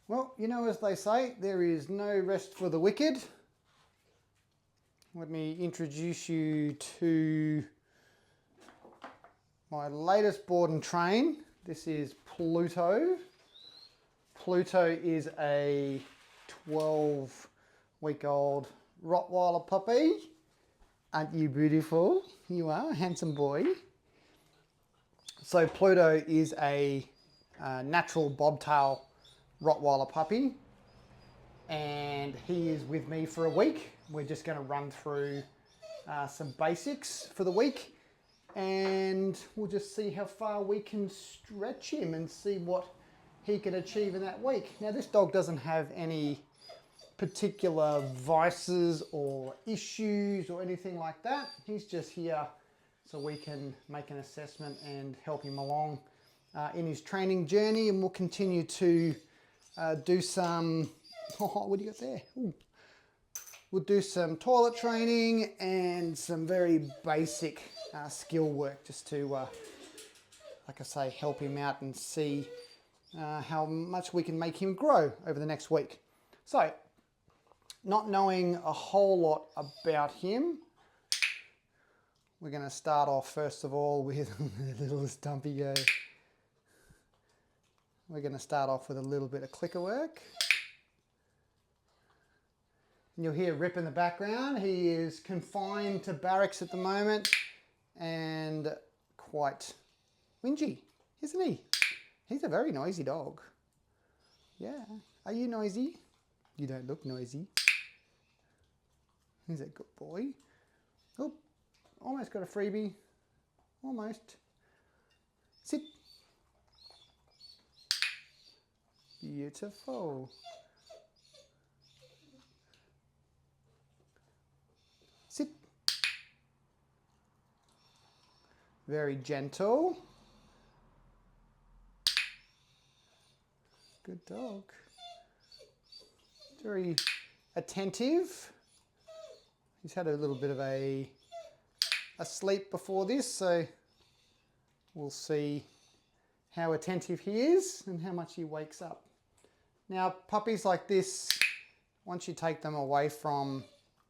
Well, you know, as they say, there is no rest for the wicked. Let me introduce you to my latest board and train. This is Pluto. Pluto is a 12-week-old Rottweiler puppy. Aren't you beautiful? You are, handsome boy. So Pluto is a natural bobtail Rottweiler puppy, and he is with me for a week. We're just going to run through some basics for the week, and we'll just see how far we can stretch him and see what he can achieve in that week. Now, this dog doesn't have any particular vices or issues or anything like that. He's just here so we can make an assessment and help him along in his training journey, and we'll continue to do some, what do you got there? Ooh. We'll do some toilet training and some very basic skill work just to, like I say, help him out and see how much we can make him grow over the next week. So, not knowing a whole lot about him, we're going to start off first of all with a little stumpy go. We're going to start off with a little bit of clicker work. And you'll hear Rip in the background. He is confined to barracks at the moment and quite whingy, isn't he? He's a very noisy dog. Yeah. Are you noisy? You don't look noisy. He's a good boy. Oh, almost got a freebie. Almost. Sit. Beautiful. Sit. Very gentle. Good dog. Very attentive. He's had a little bit of a sleep before this, so we'll see how attentive he is and how much he wakes up. Now, puppies like this, once you take them away from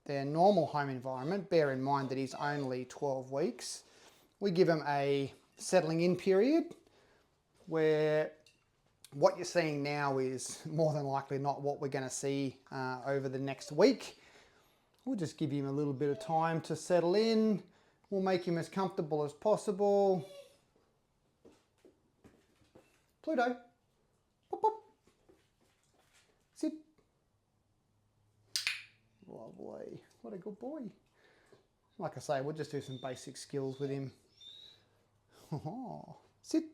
their normal home environment, bear in mind that he's only 12 weeks, we give him a settling in period where what you're seeing now is more than likely not what we're going to see over the next week. We'll just give him a little bit of time to settle in. We'll make him as comfortable as possible. Pluto, pop, pop. Sit. Lovely. What a good boy. Like I say, we'll just do some basic skills with him. Sit.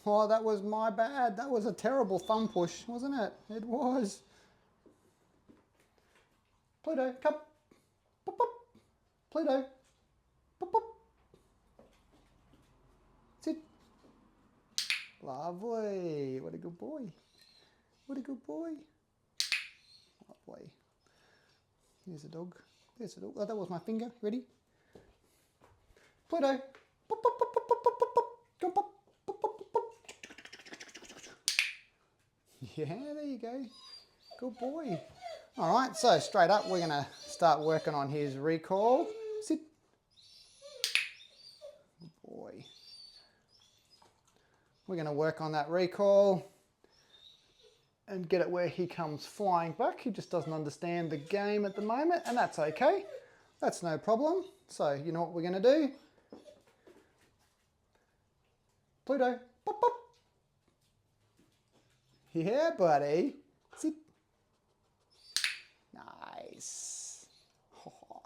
Oh, that was my bad. That was a terrible thumb push, wasn't it? It was. Pluto, come. Pop, pop. Pluto, pop, pop. Sit. Lovely. What a good boy. What a good boy. Lovely. There's a dog. There's a dog. Oh, that was my finger. Ready? Pluto. Pop, pop, pop, pop, pop, pop, pop. Come pop. Pop, pop, pop, pop. Yeah, there you go. Good boy. All right, so straight up, we're going to start working on his recall. Sit. Good boy. We're going to work on that recall and get it where he comes flying back. He just doesn't understand the game at the moment, and that's okay. That's no problem. So you know what we're going to do? Pluto, pop, pop. Yeah, buddy. Sit. Nice. Oh,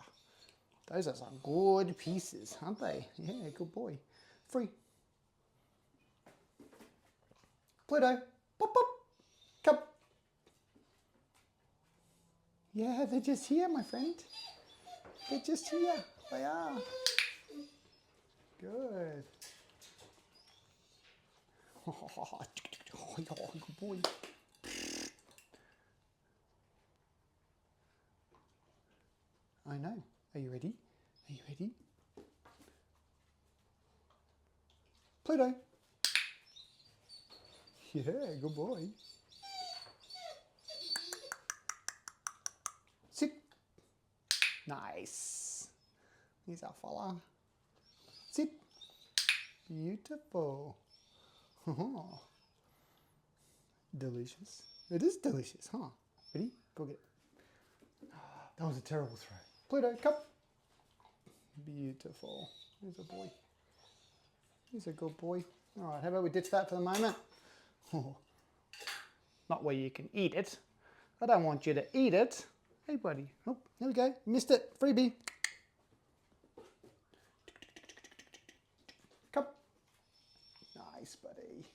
those are some good pieces, aren't they? Yeah, good boy. Free. Pluto, pop, pop. Come. Yeah, they're just here, my friend. They're just here. They are. Good. Oh, good boy. I know. Are you ready? Are you ready? Pluto. Yeah, good boy. Sit. Nice. Here's our fella. Sit. Beautiful. Delicious. It is delicious, huh? Ready? Go get it. That was a terrible throw. Pluto, come. Beautiful. Here's a boy. He's a good boy. All right, how about we ditch that for the moment? Not where you can eat it. I don't want you to eat it. Hey, buddy. Oh, there we go. Missed it. Freebie. Come. Nice, buddy.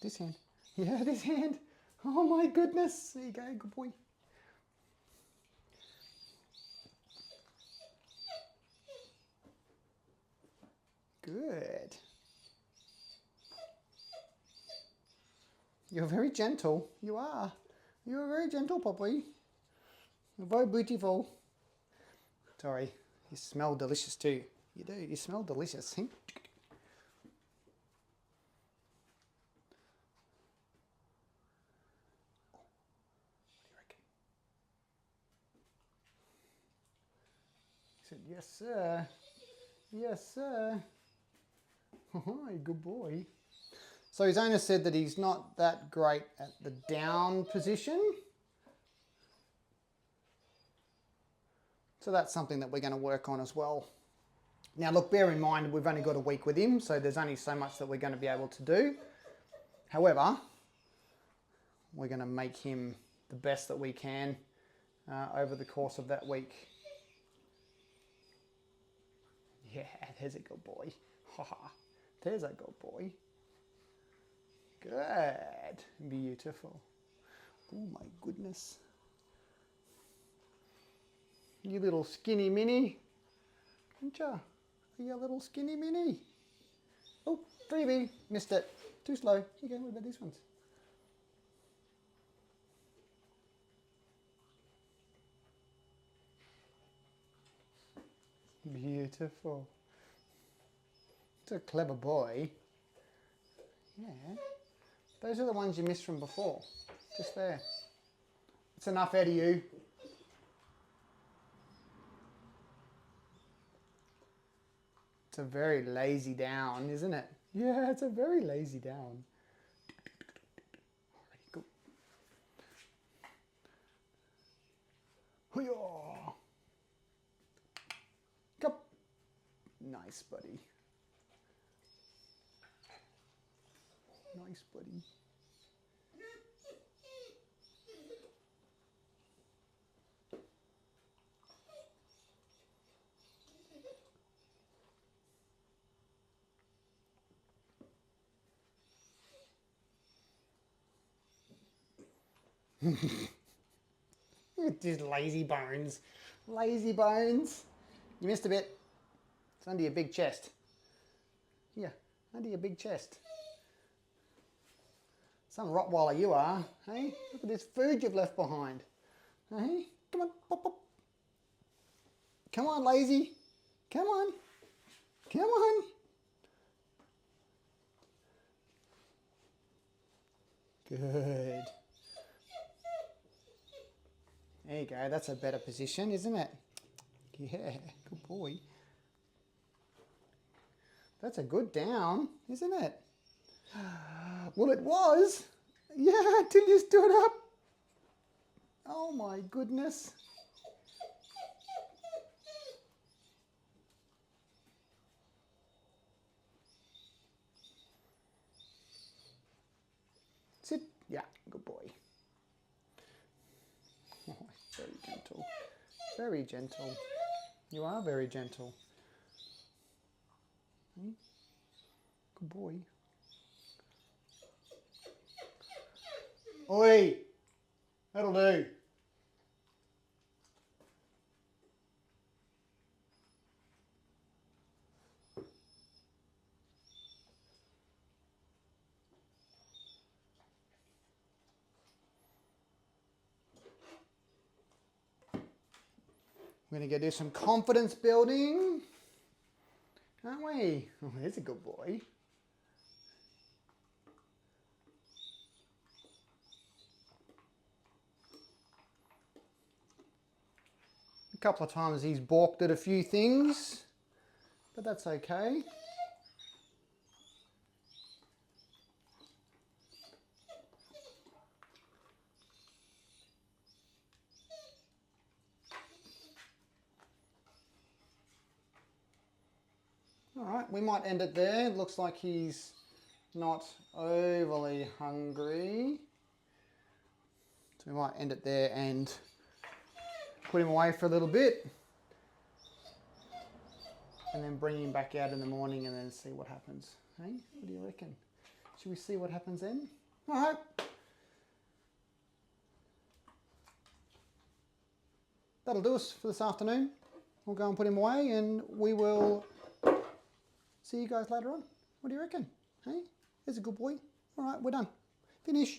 This hand. Yeah, this hand. Oh my goodness. There you go. Good boy. Good. You're very gentle. You are. You're very gentle, puppy. You're very beautiful. Sorry. You smell delicious too. You do. You smell delicious. What do you reckon? He said, yes, sir. Yes, sir. Hi, good boy. So his owner said that he's not that great at the down position. So that's something that we're going to work on as well. Now look, bear in mind, we've only got a week with him, so there's only so much that we're going to be able to do. However, we're going to make him the best that we can over the course of that week. Yeah, there's a good boy. There's a good boy. Good. Beautiful. Oh my goodness. You little skinny mini. Aren't you? Are you a little skinny mini? Oh, freebie. Missed it. Too slow. Here you go. What about these ones? Beautiful. It's a clever boy. Yeah. Those are the ones you missed from before. Just there. It's enough out of you. It's a very lazy down, isn't it? Yeah, it's a very lazy down. Alrighty, go. Hoo-yah. Come. Nice, buddy. Nice, buddy. Look at these lazy bones. Lazy bones. You missed a bit. It's under your big chest. Here, under your big chest. Some Rottweiler you are, hey? Look at this food you've left behind. Hey? Come on, pop, pop. Come on, lazy. Come on. Come on. Good. There you go, that's a better position, isn't it? Yeah, good boy. That's a good down, isn't it? Well, it was. Yeah, till you stood up. Oh my goodness. Sit. Yeah, good boy. Oh, very gentle. Very gentle. You are very gentle. Good boy. Oi! That'll do. We're going to go do some confidence building, aren't we? Oh, there's a good boy. A couple of times he's balked at a few things, but that's okay. All right, we might end it there. It looks like he's not overly hungry. So we might end it there and put him away for a little bit. And then bring him back out in the morning and then see what happens. Hey, what do you reckon? Should we see what happens then? All right. That'll do us for this afternoon. We'll go and put him away and we will see you guys later on. What do you reckon? Hey, there's a good boy. All right, we're done. Finish.